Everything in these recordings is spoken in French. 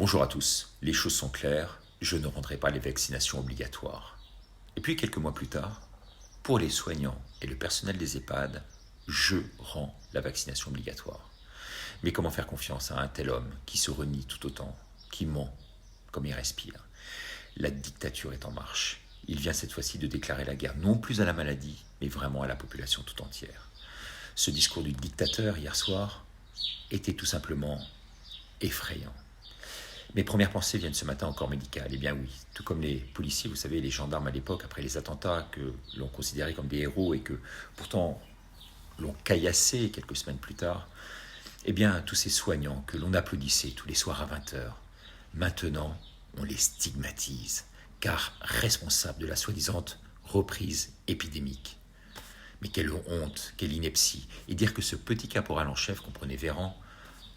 Bonjour à tous, les choses sont claires, je ne rendrai pas les vaccinations obligatoires. Et puis quelques mois plus tard, pour les soignants et le personnel des EHPAD, je rends la vaccination obligatoire. Mais comment faire confiance à un tel homme qui se renie tout autant, qui ment comme il respire? La dictature est en marche. Il vient cette fois-ci de déclarer la guerre non plus à la maladie, mais vraiment à la population tout entière. Ce discours du dictateur hier soir était tout simplement effrayant. Mes premières pensées viennent ce matin au corps médical. Eh bien oui, tout comme les policiers, vous savez, les gendarmes à l'époque, après les attentats que l'on considérait comme des héros et que pourtant l'on caillassait quelques semaines plus tard, eh bien tous ces soignants que l'on applaudissait tous les soirs à 20h, maintenant on les stigmatise, car responsables de la soi-disant reprise épidémique. Mais quelle honte, quelle ineptie, et dire que ce petit caporal en chef, comprenez Véran,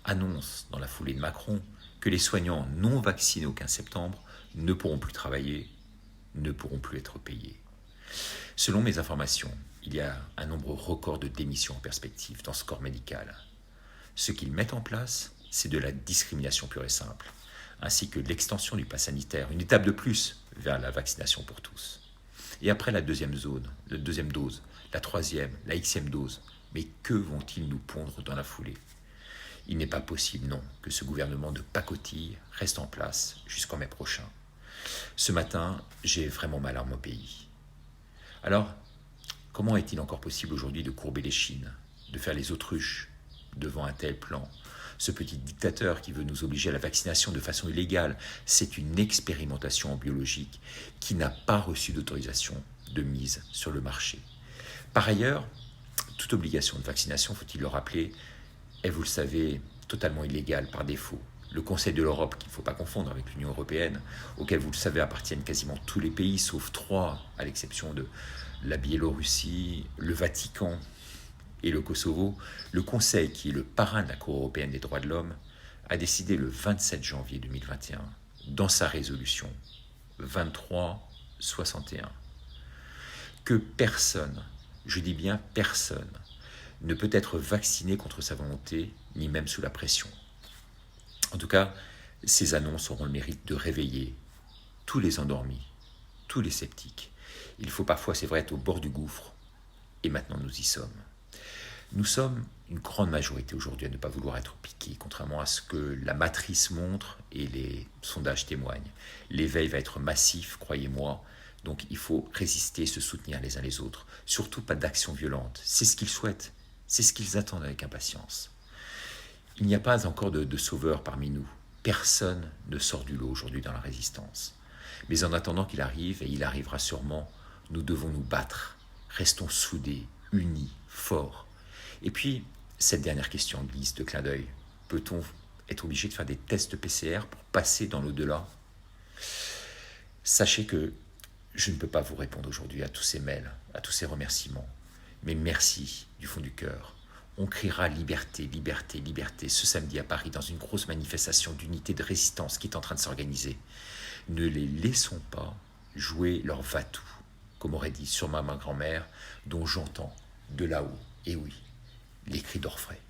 annonce dans la foulée de Macron que les soignants non vaccinés au 15 septembre ne pourront plus travailler, ne pourront plus être payés. Selon mes informations, il y a un nombre record de démissions en perspective dans ce corps médical. Ce qu'ils mettent en place, c'est de la discrimination pure et simple, ainsi que l'extension du pass sanitaire, une étape de plus vers la vaccination pour tous. Et après la deuxième dose, la troisième, la xème dose, mais que vont-ils nous pondre dans la foulée ? Il n'est pas possible, non, que ce gouvernement de pacotille reste en place jusqu'en mai prochain. Ce matin, j'ai vraiment mal à mon pays. Alors, comment est-il encore possible aujourd'hui de courber les chines, de faire les autruches devant un tel plan ? Ce petit dictateur qui veut nous obliger à la vaccination de façon illégale, c'est une expérimentation en biologique qui n'a pas reçu d'autorisation de mise sur le marché. Par ailleurs, toute obligation de vaccination, faut-il le rappeler, est, vous le savez, totalement illégale par défaut. Le Conseil de l'Europe, qu'il ne faut pas confondre avec l'Union européenne, auquel, vous le savez, appartiennent quasiment tous les pays, sauf 3, à l'exception de la Biélorussie, le Vatican et le Kosovo, le Conseil, qui est le parrain de la Cour européenne des droits de l'homme, a décidé le 27 janvier 2021, dans sa résolution 2361, que personne, je dis bien personne, ne peut être vacciné contre sa volonté, ni même sous la pression. En tout cas, ces annonces auront le mérite de réveiller tous les endormis, tous les sceptiques. Il faut parfois, c'est vrai, être au bord du gouffre, et maintenant nous y sommes. Nous sommes une grande majorité aujourd'hui à ne pas vouloir être piqués, contrairement à ce que la matrice montre et les sondages témoignent. L'éveil va être massif, croyez-moi, donc il faut résister et se soutenir les uns les autres. Surtout pas d'action violente, c'est ce qu'ils souhaitent. C'est ce qu'ils attendent avec impatience. Il n'y a pas encore de sauveur parmi nous. Personne ne sort du lot aujourd'hui dans la résistance. Mais en attendant qu'il arrive, et il arrivera sûrement, nous devons nous battre. Restons soudés, unis, forts. Et puis, cette dernière question en guise de clin d'œil. Peut-on être obligé de faire des tests PCR pour passer dans l'au-delà ? Sachez que je ne peux pas vous répondre aujourd'hui à tous ces mails, à tous ces remerciements. Mais merci du fond du cœur. On criera liberté, liberté, liberté ce samedi à Paris dans une grosse manifestation d'unité de résistance qui est en train de s'organiser. Ne les laissons pas jouer leur va-tout, comme aurait dit sûrement ma grand-mère, dont j'entends de là-haut, et oui, les cris d'orfraie.